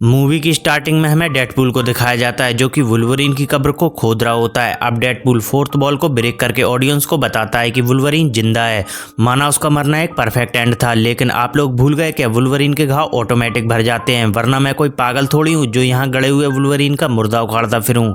Movie की starting में हमें डेडपूल को दिखाया जाता है जो कि वुल्वरीन की कब्र को खोद रहा होता है। अब डेडपूल फोर्थ बॉल को ब्रेक करके ऑडियंस को बताता है कि वुल्वरीन जिंदा है। माना उसका मरना एक परफेक्ट एंड था, लेकिन आप लोग भूल गए क्या वुल्वरीन के घाव ऑटोमेटिक भर जाते हैं, वरना मैं कोई पागल थोड़ी हूँ जो यहाँ गड़े हुए वुल्वरीन का मुर्दा उखाड़ता फिरूं।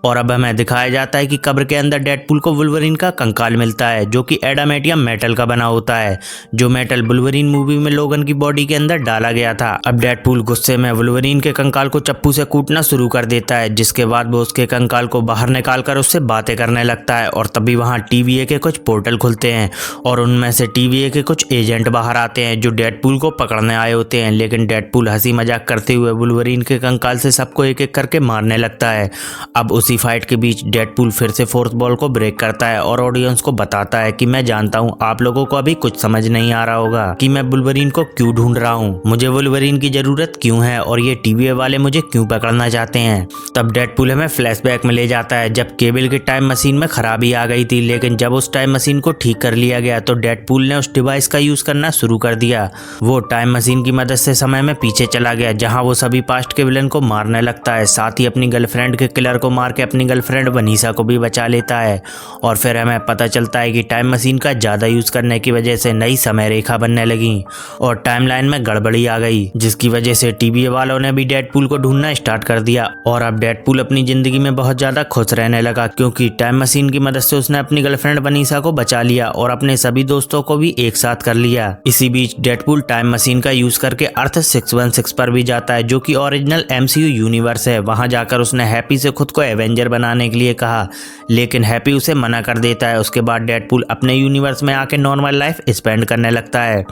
और अब हमें दिखाया जाता है कि कब्र के अंदर डेडपूल को वुल्वरीन का कंकाल मिलता है जो कि एडामेटियम मेटल का बना होता है, जो मेटल वुल्वरीन मूवी में लोगन की बॉडी के अंदर डाला गया था। अब डेडपूल गुस्से में वुल्वरीन के कंकाल को चप्पू से कूटना शुरू कर देता है, जिसके बाद वो उसके कंकाल को बाहर निकालकर उससे बातें करने लगता है। और तभी वहाँ TVA के कुछ पोर्टल खुलते हैं और उनमें से TVA के कुछ एजेंट बाहर आते हैं जो डेडपूल को पकड़ने आए होते हैं। लेकिन डेडपूल हंसी मजाक करते हुए वुल्वरीन के कंकाल से सबको एक एक करके मारने लगता है। अब उसी फाइट के बीच डेडपूल फिर से फोर्थ बॉल को ब्रेक करता है और ऑडियंस को बताता है कि मैं जानता हूँ आप लोगों को अभी कुछ समझ नहीं आ रहा होगा कि मैं वुल्वरीन को क्यों ढूंढ रहा हूँ, मुझे वुल्वरीन की जरूरत क्यों है और ये TVA वाले मुझे क्यों पकड़ना चाहते हैं। तब डेडपूल हमें फ्लैशबैक में ले जाता है जब केबल की टाइम मशीन में खराबी आ गई थी, लेकिन जब उस टाइम मशीन को ठीक कर लिया गया तो डेडपूल ने उस डिवाइस का यूज करना शुरू कर दिया। वो टाइम मशीन की मदद से समय में पीछे चला गया जहाँ वो सभी पास्ट के विलन को मारने लगता है, साथ ही अपनी गर्लफ्रेंड के किलर को मार के अपनी गर्लफ्रेंड वनीसा को भी बचा लेता है। और फिर हमें पता चलता है कि टाइम मशीन का ज्यादा यूज करने की वजह से नई समय रेखा बनने लगी और टाइमलाइन में गड़बड़ी आ गई, जिसकी वजह से TVA वालों ने भी डेडपूल को ढूंढना स्टार्ट कर दिया। और अब डेडपूल अपनी जिंदगी में बहुत ज्यादा खुश रहने लगा क्योंकि टाइम मशीन की मदद से उसने अपनी गर्लफ्रेंड वनीसा को बचा लिया और अपने सभी दोस्तों को भी एक साथ कर लिया। इसी बीच डेडपूल टाइम मशीन का यूज करके अर्थ 616 पर भी जाता है जो कि ओरिजिनल MCU यूनिवर्स है। वहां जाकर उसने हैप्पी से खुद को एवेंजर बनाने के लिए कहा, लेकिन हैप्पी उसे मना कर देता है। उसके बाद डेडपूल अपने यूनिवर्स में आके नॉर्मल लाइफ स्पेंड करने लगता है।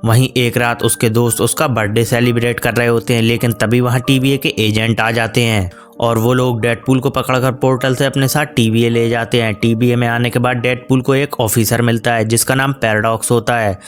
वहीं एक रात उसके दोस्त उसका बर्थडे सेलिब्रेट कर रहे होते हैं, लेकिन तभी वहां TVA के एजेंट आ जाते हैं और वो लोग डेडपूल को पकड़कर पोर्टल से अपने साथ TVA ले जाते हैं। TVA में आने के बाद डेडपूल को एक ऑफिसर मिलता है जिसका नाम पैराडॉक्स होता है।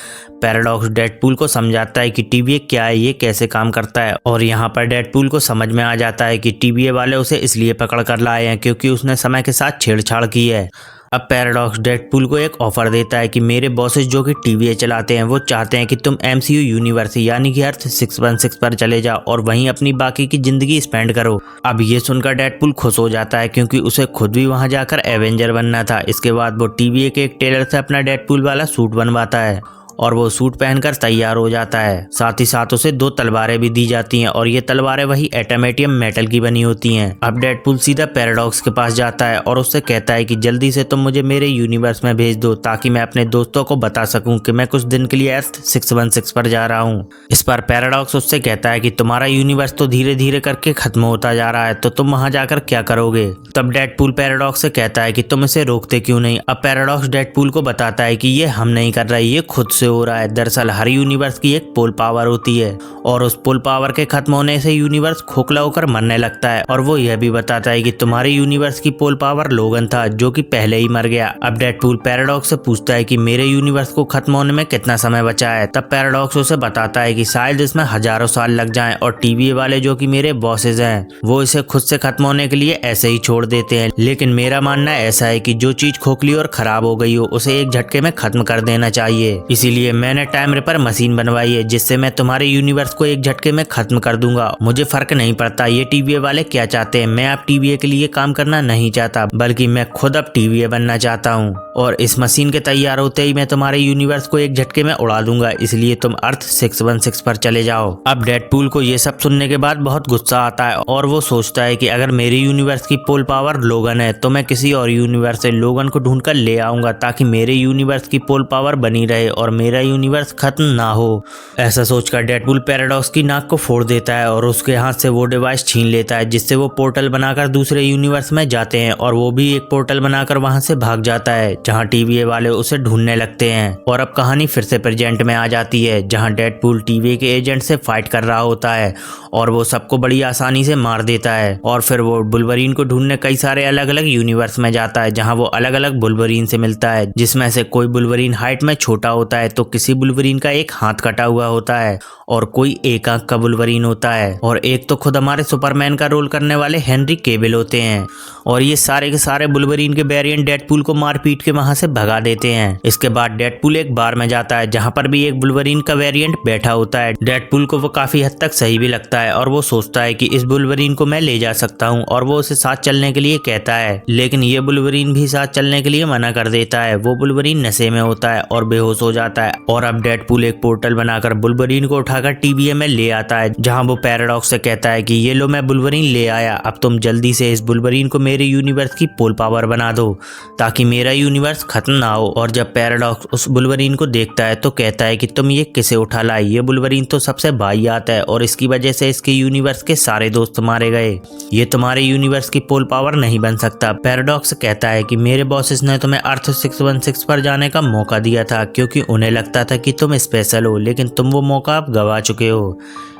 पैराडॉक्स डेडपूल को समझाता है कि TVA क्या है, ये कैसे काम करता है, और यहाँ पर डेडपूल को समझ में आ जाता है कि TVA वाले उसे इसलिए पकड़ कर लाए हैं क्योंकि उसने समय के साथ छेड़छाड़ की है। अब पैराडॉक्स डेडपूल को एक ऑफर देता है कि मेरे बॉसेस जो कि TVA चलाते हैं वो चाहते हैं कि तुम MCU यूनिवर्स यानी कि अर्थ 616 पर चले जाओ और वहीं अपनी बाकी की जिंदगी स्पेंड करो। अब ये सुनकर डेडपूल खुश हो जाता है क्योंकि उसे खुद भी वहां जाकर एवेंजर बनना था। इसके बाद वो TVA के एक टेलर से अपना डेडपूल वाला सूट बनवाता है और वो सूट पहनकर तैयार हो जाता है। साथ ही साथ उसे 2 तलवारें भी दी जाती हैं और ये तलवारें वही एटामेटियम मेटल की बनी होती हैं। अब डेडपूल सीधा पैराडॉक्स के पास जाता है और उससे कहता है कि जल्दी से तुम मुझे मेरे यूनिवर्स में भेज दो ताकि मैं अपने दोस्तों को बता सकूं कि मैं कुछ दिन के लिए अर्थ 616 पर जा रहा हूं। इस पर पैराडॉक्स उससे कहता है कि तुम्हारा यूनिवर्स तो धीरे धीरे करके खत्म होता जा रहा है, तो तुम वहां जाकर क्या करोगे। तब डेडपूल पैराडॉक्स से कहता है कि तुम इसे रोकते क्यों नहीं। अब पैराडॉक्स डेडपूल को बताता है कि ये हम नहीं कर रहे, ये खुद हो रहा है। दरअसल हर यूनिवर्स की एक पोल पावर होती है और उस पोल पावर के खत्म होने से यूनिवर्स खोखला होकर मरने लगता है। और वो यह भी बताता है कि तुम्हारे यूनिवर्स की पोल पावर लोगन था जो कि पहले ही मर गया। अब डेडपूल पैराडॉक्स से पूछता है कि मेरे यूनिवर्स को खत्म होने में कितना समय बचा है। तब पैराडॉक्स उसे बताता है कि शायद इसमें हजारों साल लग जाएं और TVA वाले जो कि मेरे बॉसेज हैं वो इसे खुद से खत्म होने के लिए ऐसे ही छोड़ देते हैं। लेकिन मेरा मानना ऐसा है कि जो चीज खोखली और खराब हो गई हो उसे एक झटके में खत्म कर देना चाहिए। इसीलिए मैंने टाइम रिपर मशीन बनवाई है जिससे मैं तुम्हारे यूनिवर्स को एक झटके में खत्म कर दूंगा। मुझे फर्क नहीं पड़ता ये TVA वाले क्या चाहते हैं, मैं अब TVA के लिए काम करना नहीं चाहता बल्कि मैं खुद अब TVA बनना चाहता हूँ और इस मशीन के तैयार होते ही मैं तुम्हारे यूनिवर्स को एक झटके में उड़ा दूंगा, इसलिए तुम अर्थ 616 पर चले जाओ। अब डेडपूल को ये सब सुनने के बाद बहुत गुस्सा आता है और वो सोचता है कि अगर मेरे यूनिवर्स की पोल पावर लोगन है तो मैं किसी और यूनिवर्स से लोगन को ढूंढ कर ले आऊंगा ताकि मेरे यूनिवर्स की पोल पावर बनी रहे और मेरा यूनिवर्स खत्म ना हो। ऐसा सोचकर डेडपूल पैराडॉक्स की नाक को फोड़ देता है और उसके हाथ से वो डिवाइस छीन लेता है जिससे वो पोर्टल बनाकर दूसरे यूनिवर्स में जाते हैं और वो भी एक पोर्टल बनाकर वहां से भाग जाता है जहां TVA वाले उसे ढूंढने लगते हैं। और अब कहानी फिर से प्रेजेंट में आ जाती है जहां डेडपूल TVA के एजेंट से फाइट कर रहा होता है और वो सबको बड़ी आसानी से मार देता है और फिर वो वुल्वरीन को ढूंढने कई सारे अलग अलग यूनिवर्स में जाता है जहां वो अलग अलग वुल्वरीन से मिलता है, जिसमें से कोई वुल्वरीन हाइट में छोटा होता है तो किसी वुल्वरीन का एक हाथ कटा हुआ होता है और कोई एक आंख का वुल्वरीन होता है, और एक तो खुद हमारे सुपरमैन का रोल करने वाले हेनरी केविल होते हैं। और ये सारे के सारे वुल्वरीन के वेरिएंट डेडपूल को मार पीट के वहां से भगा देते हैं। इसके बाद डेडपूल एक बार में जाता है जहां पर भी एक वुल्वरीन का वेरिएंट बैठा होता है। डेडपूल को वो काफी हद तक सही भी लगता है और वो सोचता है कि इस वुल्वरीन को मैं ले जा सकता हूँ, और वो उसे साथ चलने के लिए कहता है। लेकिन ये वुल्वरीन भी साथ चलने के लिए मना कर देता है। वो वुल्वरीन नशे में होता है और बेहोश हो जाता है। और अब डेडपूल एक पोर्टल बनाकर वुल्वरीन को उठाकर TVA में ले आता है, जहां वो पैराडॉक्स से कहता है कि ये लो, मैं वुल्वरीन ले आया, अब तुम जल्दी से इस वुल्वरीन को मेरे यूनिवर्स की पोल पावर बना दो ताकि मेरा यूनिवर्स खत्म ना हो। और जब पैराडॉक्स उस वुल्वरीन को देखता है तो कहता है कि तुम ये किसे उठा लाई, ये वुल्वरीन तो सबसे वाहियात है और इसकी वजह से इसके यूनिवर्स के सारे दोस्त मारे गए, ये तुम्हारे यूनिवर्स की पोल पावर नहीं बन सकता। पैराडॉक्स कहता है कि मेरे बॉसेस ने तुम्हें अर्थ 616 पर जाने का मौका दिया था क्योंकि उन्हें लगता था कि तुम स्पेशल हो, लेकिन तुम वो मौका अब गवा चुके हो।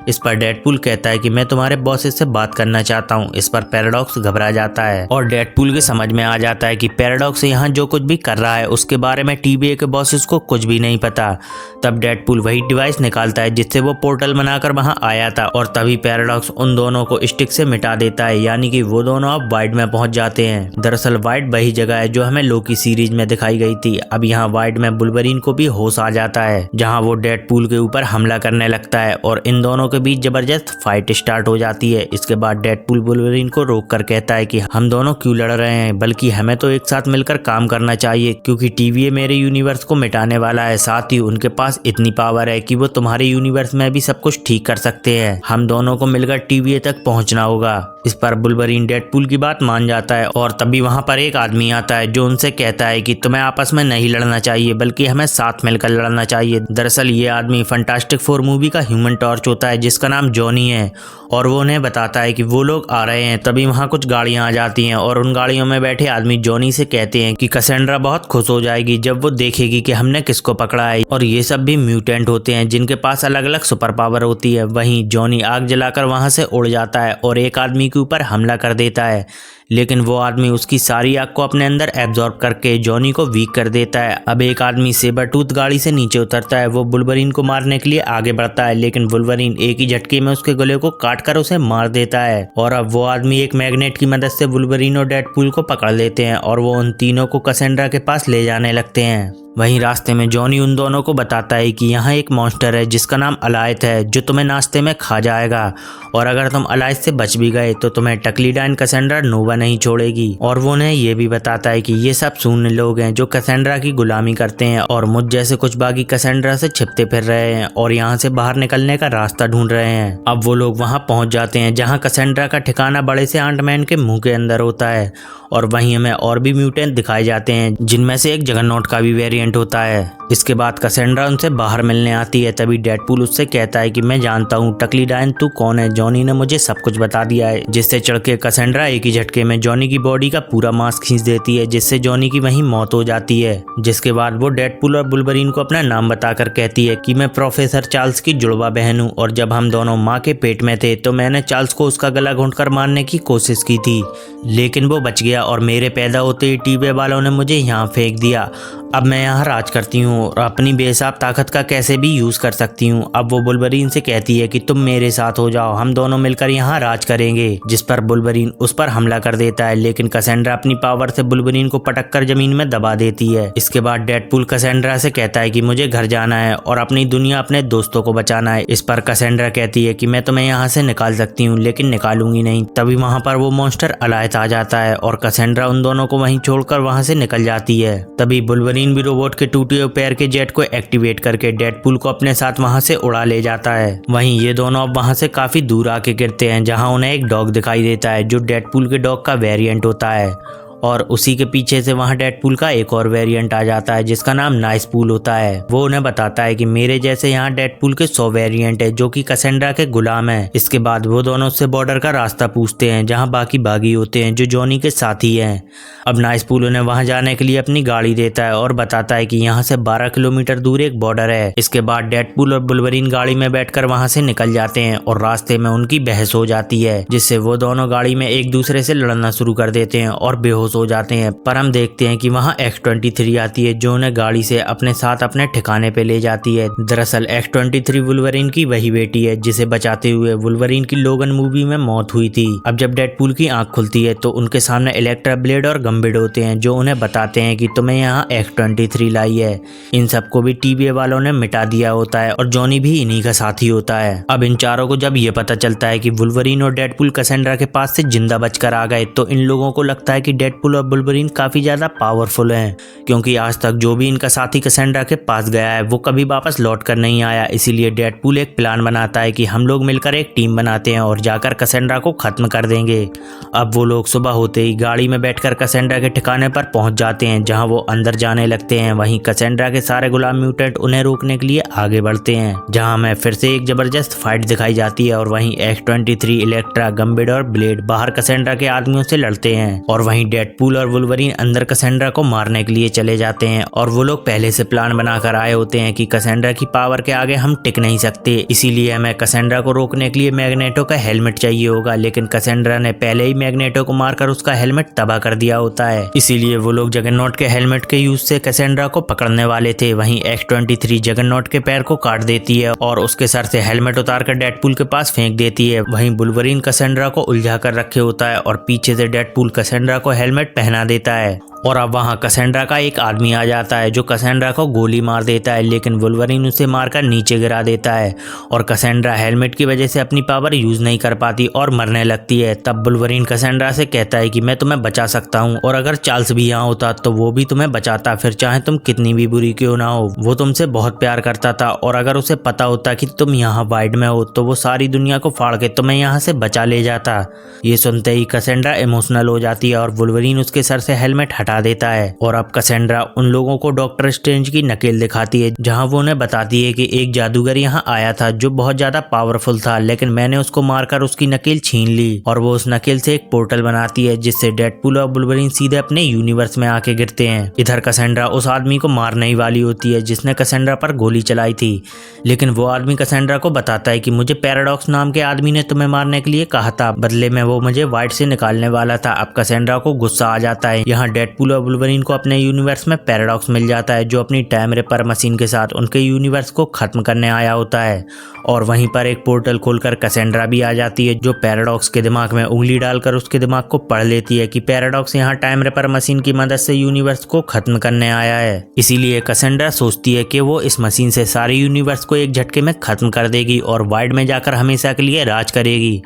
इस पर डेडपूल कहता है कि मैं तुम्हारे बॉसेस से बात करना चाहता हूँ। इस पर पैराडॉक्स घबरा जाता है और डेडपूल के समझ में आ जाता है कि पैराडॉक्स यहाँ जो कुछ भी कर रहा है उसके बारे में TVA के बॉसेस को कुछ भी नहीं पता। तब डेडपूल वही डिवाइस निकालता है जिससे वो पोर्टल बनाकर वहाँ आया था, और तभी पैराडॉक्स उन दोनों को स्टिक से मिटा देता है, यानी कि वो दोनों अब वाइड में पहुंच जाते हैं। दरअसल वाइड वही जगह है जो हमें लोकी सीरीज में दिखाई गई थी। अब यहाँ वाइड में वुल्वरीन को भी होश आ जाता है, जहाँ वो डेडपूल के ऊपर हमला करने लगता है और इन दोनों के बीच जबरदस्त फाइट स्टार्ट हो जाती है। इसके बाद डेडपूल वुल्वरीन को रोक कर कहता है कि हम दोनों क्यों लड़ रहे हैं, बल्कि हमें तो एक साथ मिलकर काम करना चाहिए क्योंकि TVA मेरे यूनिवर्स को मिटाने वाला है। साथ ही उनके पास इतनी पावर है कि वो तुम्हारे यूनिवर्स में भी सब कुछ ठीक कर सकते हैं। हम दोनों को मिलकर TVA तक पहुंचना होगा। इस पर वुल्वरीन डेडपूल की बात मान जाता है और तभी वहां पर एक आदमी आता है जो उनसे कहता है कि तुम्हें आपस में नहीं लड़ना चाहिए बल्कि हमें साथ मिलकर लड़ना चाहिए। दरअसल ये आदमी फैंटास्टिक फोर मूवी का ह्यूमन टॉर्च होता है जिसका नाम जॉनी है, और वो उन्हें बताता है कि वो लोग आ रहे हैं। तभी वहाँ कुछ गाड़ियाँ आ जाती हैं और उन गाड़ियों में बैठे आदमी जॉनी से कहते हैं कि कैसेंड्रा बहुत खुश हो जाएगी जब वो देखेगी कि हमने किसको पकड़ा है, और ये सब भी म्यूटेंट होते हैं जिनके पास अलग अलग सुपर पावर होती है। वहीं जॉनी आग जलाकर वहाँ से उड़ जाता है और एक आदमी के ऊपर हमला कर देता है, लेकिन वो आदमी उसकी सारी आग को अपने अंदर एब्जॉर्ब करके जॉनी को वीक कर देता है। अब एक आदमी सेबरटूथ गाड़ी से नीचे उतरता है, वो वुल्वरीन को मारने के लिए आगे बढ़ता है, लेकिन वुल्वरीन एक ही झटके में उसके गले को काटकर उसे मार देता है। और अब वो आदमी एक मैग्नेट की मदद से वुल्वरीन और डेडपूल को पकड़ लेते हैं और वो उन तीनों को कैसेंड्रा के पास ले जाने लगते हैं। वहीं रास्ते में जॉनी उन दोनों को बताता है कि यहाँ एक मॉन्स्टर है जिसका नाम अलायत है जो तुम्हें नाश्ते में खा जाएगा, और अगर तुम अलायत से बच भी गए तो तुम्हें टकलीडाइन कैसेंड्रा नोवा नहीं छोड़ेगी। और वो उन्हें ये भी बताता है कि ये सब शून्य लोग हैं जो कैसेंड्रा की गुलामी करते हैं और मुझ जैसे कुछ बागी कैसेंड्रा से छिपते फिर रहे हैं और यहाँ से बाहर निकलने का रास्ता ढूंढ रहे हैं। अब वो लोग वहाँ पहुँच जाते हैं जहाँ कैसेंड्रा का ठिकाना बड़े से आंटमैन के मुंह के अंदर होता है, और वहीं हमें और भी म्यूटेंट दिखाए जाते हैं जिनमें से एक जगरनॉट का भी वेरिएंट होता है। इसके बाद कैसेंड्रा उनसे बाहर मिलने आती है। तभी डेडपूल उससे कहता है कि मैं जानता हूँ टकलीडाइन तू कौन है, जॉनी ने मुझे सब कुछ बता दिया है। जिससे चढ़ के कैसेंड्रा एक ही झटके में जॉनी की बॉडी का पूरा मांस खींच देती है, जिससे जॉनी की वहीं मौत हो जाती है। जिसके बाद वो डेडपूल और वुल्वरीन को अपना नाम बताकर कहती है कि मैं प्रोफेसर चार्ल्स की जुड़वा बहन हूँ, और जब हम दोनों माँ के पेट में थे तो मैंने चार्ल्स को उसका गला घोंटकर मारने की कोशिश की थी, लेकिन वो बच गया और मेरे पैदा होते ही टीबे वालों ने मुझे यहाँ फेंक दिया। अब मैं यहाँ राज करती हूँ और अपनी बेहिसाब ताकत का कैसे भी यूज कर सकती हूँ। अब वो वुल्वरीन से कहती है कि तुम मेरे साथ हो जाओ, हम दोनों मिलकर यहाँ राज करेंगे। जिस पर वुल्वरीन उस पर हमला कर देता है, लेकिन कैसेंड्रा अपनी पावर से वुल्वरीन को पटक कर जमीन में दबा देती है। इसके बाद डेडपूल कैसेंड्रा से कहता है कि मुझे घर जाना है और अपनी दुनिया अपने दोस्तों को बचाना है। इस पर कैसेंड्रा कहती है कि मैं तुम्हें यहाँ से निकाल सकती हूँ लेकिन निकालूंगी नहीं। तभी वहाँ पर वो मॉन्स्टर अलायत आ जाता है और कैसेंड्रा उन दोनों को वहीं छोड़कर वहाँ से निकल जाती है। तभी वुल्वरीन भी रोबोट के टूटे हुए पैर के जेट को एक्टिवेट करके डेडपूल को अपने साथ वहां से उड़ा ले जाता है। वहीं ये दोनों अब वहां से काफी दूर आके गिरते हैं जहां उन्हें एक डॉग दिखाई देता है जो डेडपूल के डॉग का वेरिएंट होता है, और उसी के पीछे से वहाँ डेडपूल का एक और वेरिएंट आ जाता है जिसका नाम नाइसपूल होता है। वो उन्हें बताता है कि मेरे जैसे यहाँ डेडपूल के 100 वेरिएंट है जो कि कैसेंड्रा के गुलाम है। इसके बाद वो दोनों उससे बॉर्डर का रास्ता पूछते हैं जहाँ बाकी बागी होते हैं जो जॉनी के साथी हैं। अब नाइसपूल उन्हें वहाँ जाने के लिए अपनी गाड़ी देता है और बताता है कि यहाँ से 12 किलोमीटर दूर एक बॉर्डर है। इसके बाद डेडपूल और वुल्वरीन गाड़ी में बैठकर वहाँ से निकल जाते हैं और रास्ते में उनकी बहस हो जाती है, जिससे वो दोनों गाड़ी में एक दूसरे से लड़ना शुरू कर देते हैं और बेहोश बेहोश हो जाते हैं। पर हम देखते हैं कि वहाँ X-23 आती है जो उन्हें गाड़ी से अपने साथ अपने ठिकाने पे ले जाती है। दरअसल X-23 वुल्वरीन की वही बेटी है जिसे बचाते हुए वुल्वरीन की लोगन मूवी में मौत हुई थी। अब जब डेडपूल की आंख खुलती है तो उनके सामने इलेक्ट्रा ब्लेड और गम्बिड होते हैं जो उन्हें बताते हैं कि तुम्हें यहाँ X-23 लाई है। इन सबको भी TVA वालों ने मिटा दिया होता है और जॉनी भी इन्हीं का साथी होता है। अब इन चारों को जब ये पता चलता है कि वुल्वरीन और डेडपूल कैसेंड्रा के पास से जिंदा बचकर आ गए तो इन लोगों को लगता है कि डेडपूल और वुल्वरीन काफी ज्यादा पावरफुल हैं, क्योंकि आज तक जो भी इनका साथी कैसेंड्रा के पास गया है वो कभी वापस लौट कर नहीं आया। इसीलिए डेडपूल एक प्लान बनाता है कि हम लोग मिलकर एक टीम बनाते हैं और जाकर कैसेंड्रा को खत्म कर देंगे। अब वो लोग सुबह होते ही गाड़ी में बैठकर कैसेंड्रा के ठिकाने पर पहुंच जाते हैं जहां वो अंदर जाने लगते हैं। वहीं कैसेंड्रा के सारे गुलाम म्यूटेंट उन्हें रोकने के लिए आगे बढ़ते हैं, जहां हमें फिर से एक जबरदस्त फाइट दिखाई जाती है और वहीं X-23, इलेक्ट्रा, गम्बिड और ब्लेड बाहर कैसेंड्रा के आदमियों से लड़ते हैं और वहीं डेडपूल और वुल्वरीन अंदर कैसेंड्रा को मारने के लिए चले जाते हैं। और वो लोग पहले से प्लान बनाकर आए होते हैं कि कैसेंड्रा की पावर के आगे हम टिक नहीं सकते, इसीलिए हमें कैसेंड्रा को रोकने के लिए मैग्नेटो का हेलमेट चाहिए होगा। लेकिन कैसेंड्रा ने पहले ही मैग्नेटो को मारकर उसका हेलमेट तबाह कर दिया होता है, इसीलिए वो लोग जगरनॉट के हेलमेट के यूज से कैसेंड्रा को पकड़ने वाले थे। वहीं X-23 जगरनॉट के पैर को काट देती है और उसके सर से हेलमेट उतारकर डेडपूल के पास फेंक देती है। वहीं वुल्वरीन कैसेंड्रा को उलझा कर रखे होता है और पीछे से डेडपूल कैसेंड्रा को हेलमेट पहना देता है। और अब वहाँ कैसेंड्रा का एक आदमी आ जाता है जो कैसेंड्रा को गोली मार देता है, लेकिन वुल्वरीन उसे मारकर नीचे गिरा देता है और कैसेंड्रा हेलमेट की वजह से अपनी पावर यूज नहीं कर पाती और मरने लगती है। तब वुल्वरीन कैसेंड्रा से कहता है कि मैं तुम्हें बचा सकता हूँ और अगर चार्ल्स भी यहाँ होता तो वो भी तुम्हें बचाता, फिर चाहे तुम कितनी भी बुरी क्यों ना हो। वो तुमसे बहुत प्यार करता था और अगर उसे पता होता कि तुम यहाँ वाइड में हो तो वो सारी दुनिया को फाड़ के तुम्हें यहाँ से बचा ले जाता। ये सुनते ही कैसेंड्रा इमोशनल हो जाती है और वुल्वरीन उसके सर से हेलमेट हटा देता है। और अब कैसेंड्रा उन लोगों को डॉक्टर स्ट्रेंज की नकेल दिखाती है जहां वो उन्हें बताती है कि एक जादूगर यहां आया था जो बहुत ज्यादा पावरफुल था, लेकिन मैंने उसको मारकर उसकी नकेल छीन ली। और वो उस नकेल से एक पोर्टल बनाती है जिससे डेडपूल और वुल्वरीन सीधे अपने यूनिवर्स में आके गिरते हैं। इधर कैसेंड्रा उस आदमी को मारने ही वाली होती है जिसने कैसेंड्रा पर गोली चलाई थी, लेकिन वो आदमी कैसेंड्रा को बताता है कि मुझे पैराडॉक्स नाम के आदमी ने तुम्हें मारने के लिए कहा था, बदले में वो मुझे वाइड से निकालने वाला था। अब कैसेंड्रा को गुस्सा आ जाता है। यहाँ डेडपूल और वुल्वरीन को अपने यूनिवर्स में पैराडॉक्स मिल जाता है जो अपनी टाइम रिपर मशीन के साथ उनके यूनिवर्स को खत्म करने आया होता है। और वहीं पर एक पोर्टल खोलकर कैसेंड्रा भी आ जाती है जो पैराडॉक्स के दिमाग में उंगली डालकर उसके दिमाग को पढ़ लेती है कि पैराडॉक्स यहाँ टाइम रिपर मशीन की मदद से यूनिवर्स को खत्म करने आया है। इसीलिए कैसेंड्रा सोचती है कि वो इस मशीन से सारे यूनिवर्स को एक झटके में खत्म कर देगी और वाइड में जाकर हमेशा के लिए राज करेगी।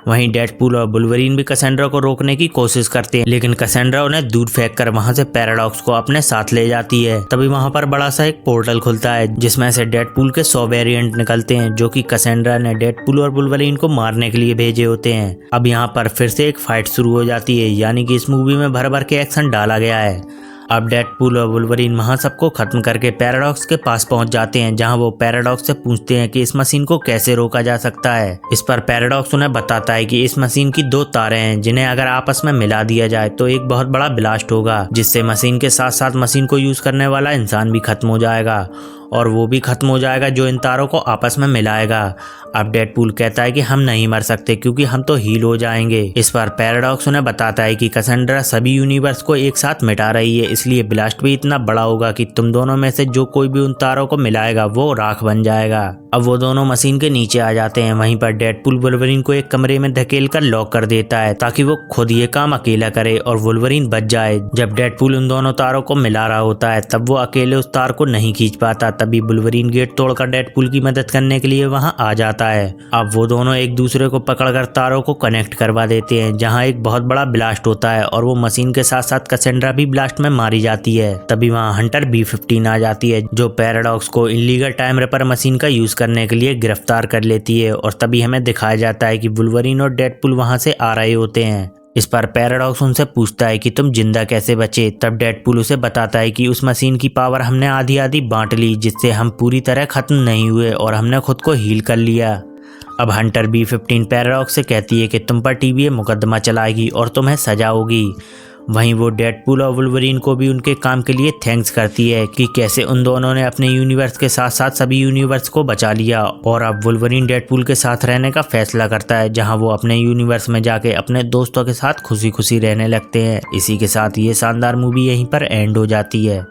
वहीं डेडपूल और वुल्वरीन भी कैसेंड्रा को रोकने की कोशिश करते हैं, लेकिन कैसेंड्रा उन्हें दूर फेंककर वहां से पैराडॉक्स को अपने साथ ले जाती है। तभी वहां पर बड़ा सा एक पोर्टल खुलता है जिसमें से डेडपूल के 100 वेरिएंट निकलते हैं जो कि कैसेंड्रा ने डेडपूल और वुल्वरीन को मारने के लिए भेजे होते हैं। अब यहाँ पर फिर से एक फाइट शुरू हो जाती है, यानी कि इस मूवी में भर भर के एक्शन डाला गया है। अब डेडपूल और वुल्वरीन वहां सबको खत्म करके पैराडॉक्स के पास पहुंच जाते हैं जहां वो पैराडॉक्स से पूछते हैं कि इस मशीन को कैसे रोका जा सकता है। इस पर पैराडॉक्स उन्हें बताता है कि इस मशीन की 2 तारें हैं जिन्हें अगर आपस में मिला दिया जाए तो एक बहुत बड़ा ब्लास्ट होगा जिससे मशीन के साथ साथ मशीन को यूज करने वाला इंसान भी खत्म हो जाएगा और वो भी खत्म हो जाएगा जो इन तारों को आपस में मिलाएगा। अब डेडपूल कहता है कि हम नहीं मर सकते क्योंकि हम तो हील हो जाएंगे। इस पर पैराडॉक्स उन्हें बताता है कि कैसेंड्रा सभी यूनिवर्स को एक साथ मिटा रही है, इसलिए ब्लास्ट भी इतना बड़ा होगा कि तुम दोनों में से जो कोई भी उन तारों को मिलाएगा वो राख बन जाएगा। अब वो दोनों मशीन के नीचे आ जाते हैं। वहीं पर डेडपूल वुल्वरीन को एक कमरे में धकेल कर लॉक कर देता है ताकि वो खुद ये काम अकेला करे और वुल्वरीन बच जाए। जब डेडपूल उन दोनों तारों को मिला रहा होता है तब वो अकेले उस तार को नहीं खींच पाता। तभी वुल्वरीन गेट तोड़कर डेडपूल की मदद करने के लिए वहां आ जाता है। अब वो दोनों एक दूसरे को पकड़कर तारों को कनेक्ट करवा देते हैं जहां एक बहुत बड़ा ब्लास्ट होता है और वो मशीन के साथ साथ कैसेंड्रा भी ब्लास्ट में मारी जाती है। तभी वहां हंटर B-15 आ जाती है जो पैराडॉक्स को इलीगल टाइम रिपर मशीन का यूज करने के लिए गिरफ्तार कर लेती है। और तभी हमें दिखाया जाता है कि वुल्वरीन और डेडपूल वहां से आ रहे होते हैं। इस पर पैराडॉक्स उनसे पूछता है कि तुम जिंदा कैसे बचे। तब डेडपूल उसे बताता है कि उस मशीन की पावर हमने आधी आधी बांट ली जिससे हम पूरी तरह खत्म नहीं हुए और हमने खुद को हील कर लिया। अब हंटर B-15 पैराडॉक्स से कहती है कि तुम पर TVA मुकदमा चलाएगी और तुम्हें सजा होगी। वहीं वो डेडपूल और वुल्वरीन को भी उनके काम के लिए थैंक्स करती है कि कैसे उन दोनों ने अपने यूनिवर्स के साथ साथ सभी यूनिवर्स को बचा लिया। और अब वुल्वरीन डेडपूल के साथ रहने का फैसला करता है, जहां वो अपने यूनिवर्स में जाके अपने दोस्तों के साथ खुशी खुशी रहने लगते हैं। इसी के साथ ये शानदार मूवी यहीं पर एंड हो जाती है।